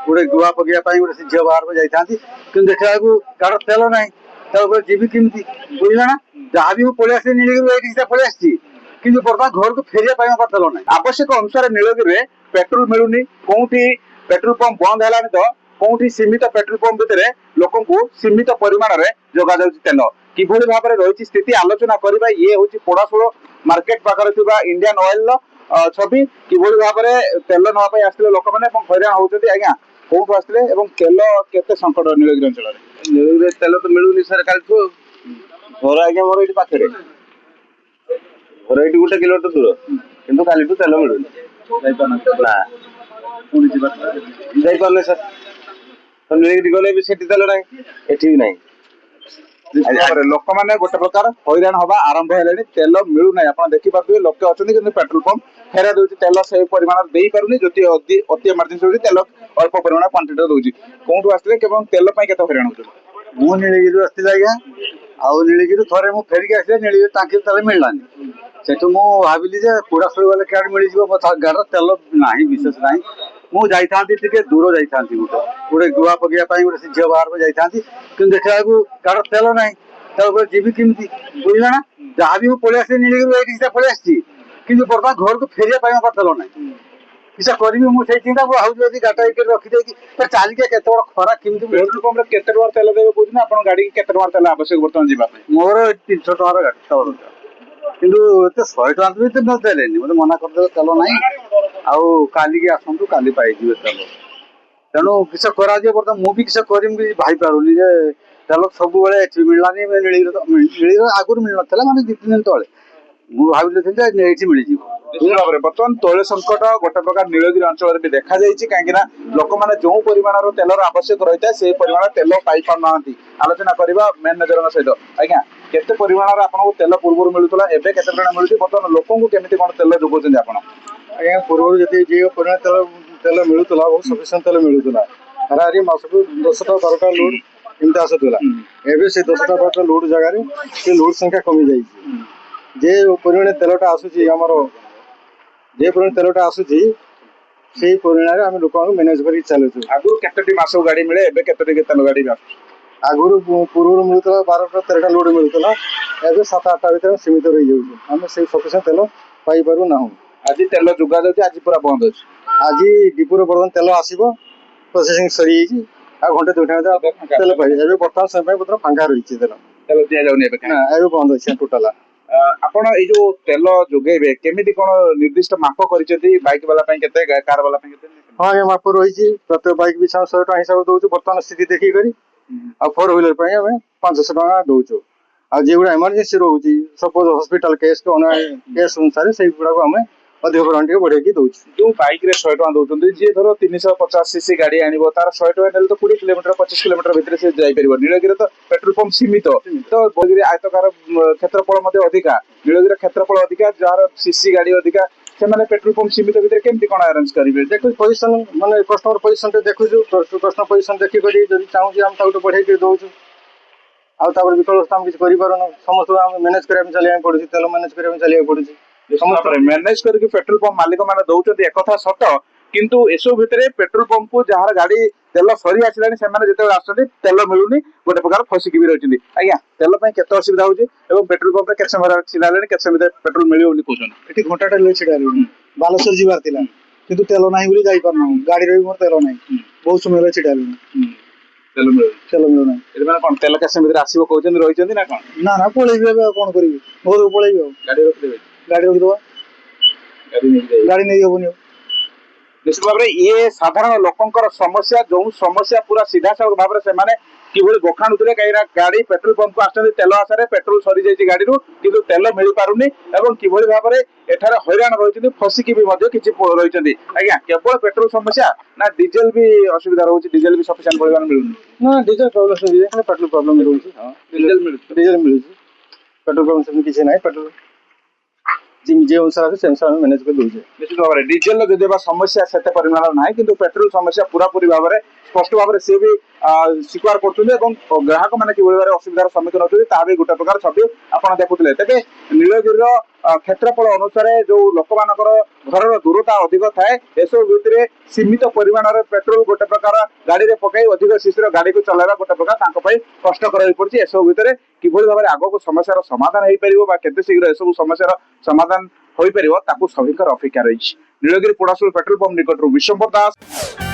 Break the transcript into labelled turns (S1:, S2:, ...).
S1: गोटे गुआ पकड़ा गोटे झील बाहर को जाती कि देखा गाड़ तेल ना जीवी कमी बुझला ना जहाँ भी पलि नीलगिरी पलि कि बर्तमान घर को फेरिया तेल ना
S2: आवश्यक अनुसार नीलगिरी पेट्रोल मिलूनी कौटी पेट्रोल पंप बंद है तो कौटी सीमित पेट्रोल पंप भितर लोक सीमित परिमाण में जोगा जाउछि तेल किभଳି भाव में रही स्थिति आलोचना करबा ये होछि पोड़ाशोल मार्केट पाखर थिबा इंडियन ऑयल छवि किभଳି भाव में तेल नवा पाई आस्थिले लोक माने हैरान होउछथि आज्ञा कोठु आस्थिले एवं तेल केते संकट नीलगिरी अंचल रे
S1: नीलगिरी तेल तो मिलूनी सर काल घर आज्ञा मोर ये पाखे घर ये गोटे किलोमीटर दूर किंतु काली तेल मिलूनी ना जापारे सर तो नीलगिरी गले भी सेठी तेल ना एठी भी नहीं
S2: लोक मैंने गोटे प्रकार हैरान हवा आरंभ है तेल मिलू ना आप देखिए लोक अच्छा कि पेट्रोल पंप फेरा दूसरी तेल से परिमाण दे पारे जो अति इमरजेंसी होती तेल अल्प परिमाण क्वांटिटी दूसरी कौटू आसते केवल तेल केते हैरान हो
S1: नीलगिरी आसती आज्ञा आउ नीलगिरी थे मुझे फेरिक आस नीलगिरी टाँकी तेल मिललानी से भाविली पोड़ाशोल गले क्या मिल गाड़ तेल ना विशेष ना मुझे दूर जाती गोटे गुआ पकड़ा गोटे झील बाहर को जाती कि देखा गाड़ तेल ना जीवी कमी बुझला ना जहाँ भी पलि नीलगिरी पलि कि बर्तमान घर को फेरिया तेल ना किसा करी मुझे चिंता भाई गाटा रखी चलिए केत बड़ खरा कमी
S2: पेट्रोल पंप केते टका तेल देबे बुझना आपण गाड़ी के केते टका तेल आवश्यक बर्तमान जीवा
S1: मोर 300 टकार गाड़ी किंतु 100 टका भी तो न देले मत मना कर तेल ना आउ काली आसतु काली पाइबे तेल तेणु किस करा बर्तमान मुझे किस कर भाई पारूनी तेल सब ये मिललानी नीलगिरी आगुरी मिल ना माने 2-3 दिन तले मुझे भाई मिल
S2: बर्तमान तैल संकट गोटे प्रकार नीलगिरी अंचल भी देखा कहीं लोक मैंने जो परिमाण तेलर आवश्यक रही है से परिमाण तेल पाई पार ना आलोचना करवा मेन मेजर सहित आज्ञा केते परिमाण आपको तेल पूर्व मिलूला एवं केते परिमाण मिलूँ बर्तमान लोक केमी कौन तेल जोगाउछन्ति आपण
S1: आज्ञा पूर्व जी जो परिमाण तेल तेल मिलूला बहुत सफिशिएंट तेल मिलूला हाराहारी मासक 10टा 12टा लोड एमती आसूला एवं से 10टा 12टा लोड जगार से लोड संख्या कमी जाए परिमाण तेलटा आसूची आमर जे परिमाण तेलटा आसूची से परिमाण आम लोक मैनेज कर चलुँ
S2: आगुरी केतोटी मासक गाड़ी मिले एवं केतोटी तेल गाड़ी
S1: आगुरी पूर्व मिलूला 12टा 13टा लोड मिलूला एवं 7-8टा भर सीमित रही जाऊँ आम से सफिशिएंट तेल पाइबारू ना
S2: आज तेल जोगा जाऊँ आज पूरा बंद अच्छे
S1: आज डिपुर बर्तमान तेल आसो प्रोसेसिंग सरी घंटे 2 घंटा तेल पाइबे बर्तमान समय पत्र फांका रही तेल
S2: तेल दि जाऊँ
S1: बंद अच्छे टोटाल
S2: आपण ए जो तेल जोगेबे केमिति कोन निर्दिष्ट माप करिसेती बाइक वाला पई केते कार वाला पई केते
S1: हां ये माप रही प्रत्येक बाइक भी 100 टका हिसाब दउछु वर्तमान स्थिति देखि करी आ 4 व्हीलर पई हमें 500 टका दउछु आ जे गुडा इमरजेंसी रहउची सपोज हॉस्पिटल केस को केस अनुसार से गुडा को हमें अधिक परिमाण के बढ़े की दउछु
S2: जो बाइक रे 100 टका दउछन जे धरो 350 सीसी गाड़ी आनिबो तार 100 टका नेल तो 20 किलोमीटर 25 किलोमीटर भीतर से जाई परिबो नीलगिरी तो पेट्रोल पंप सीमित तो बगिरी आयतकार क्षेत्रफल मध्ये अधिका नीलगिरी क्षेत्रफल अधिका जार सीसी गाड़ी अधिका से माने पेट्रोल पंप सीमित भीतर केमति कोन अरेंज करिवे
S1: देखो पोजीशन माने कस्टमर पोजीशन ते देखुछु कस्टमर पोजीशन देखि करी जदि चाहू जे हम ताउट बढ़े के दउछु आ तापर विकल्प हम किछ करि पारन समस्त हम मैनेज करबे चलिया पड़ुछि तेल मैनेज करबे चलिया पड़ुछि
S2: समस्त मैनेज करके पेट्रोल पंप मालिक माने दउछथि एक कथा सत किंतु एसो भितरे पेट्रोल पंप को जहार गाड़ी तेल सरी आसिलानी से माने जेते आछथि तेल मिलुनी गोटे प्रकार फसिकी भी रहिथि आज्ञा तेल पई केते असुविधा होछि एवं पेट्रोल पंप केते समय छिलालेनी केते समय पेट्रोल मिलियो बोली कहछन
S1: एठी घंटाटा ले छिडालेनी बालेश्वर जीवार तिला किंतु तेल नाही बोली जाई परना गाड़ी रे मोर तेल नाही बहुत समय ले छिडालेनी तेल मिलु नाही
S2: एते माने कोन तेल केते समय आसीबो कहछन रहिछन्ति ना कोन
S1: ना ना पळेइबे कोन करिबे घर पळेइबे
S2: गाड़ी रख देबे
S1: गाड़ी रख दो गाड़ी नहीं होबनी
S2: निश्चित भाव में ये साधारण लोकंकर समस्या जो समस्या पूरा सीधा साल भाव में से किभଳି बखाणुले कहीं गाड़ी पेट्रोल पंप को आसते तेल आशारे पेट्रोल सरी जाइए गाड़ी किंतु तेल मिल पारुनी एवं किभଳି भाव में एठार हैरान रही फसिकी भी किसी रही आज्ञा केवल पेट्रोल समस्या ना डीजेल भी असुविधा रोचे डीजेल भी सफिशिएंट परिमाण मिलूनी
S1: ना डीजेल प्रॉब्लम पेट्रोल प्रॉब्लम रोचे डीजेल मिलू पेट्रोल प्रॉब्लम किसी ना पेट्रोल जे अनुसार से अनुसार मैनेज कर दउछे
S2: निश्चित भाव में डीजेल जो समस्या से परिमाण ना किंतु पेट्रोल समस्या पूरा पूरी भाव में स्पष्ट भाव में सी भी स्वीकार कर ग्राहक मैंने कि असुविधार सम्मुखीन होती भी गोटे प्रकार छवि आप देखुले तेज नीलगिरी क्षेत्रफल अनुसार जो लोक मानकर घर दूरता अधिक थाए एसबू भितर सीमित परिमाण पेट्रोल गोटे प्रकार गाड़ी में पकई अधिक शीघ्र गाड़ी को चलाइबा गोटे प्रकार कष्टकर हो पड़ी एसबू भितर किभली भाव आग को समस्यार समाधान हो पार केते शीघ्र एसबू समस्यार समाधान हो पार सभिकर अपेक्षा रही नीलगिरी पोड़ाशुल पेट्रोल पंप निकट विश्वम्बर दास।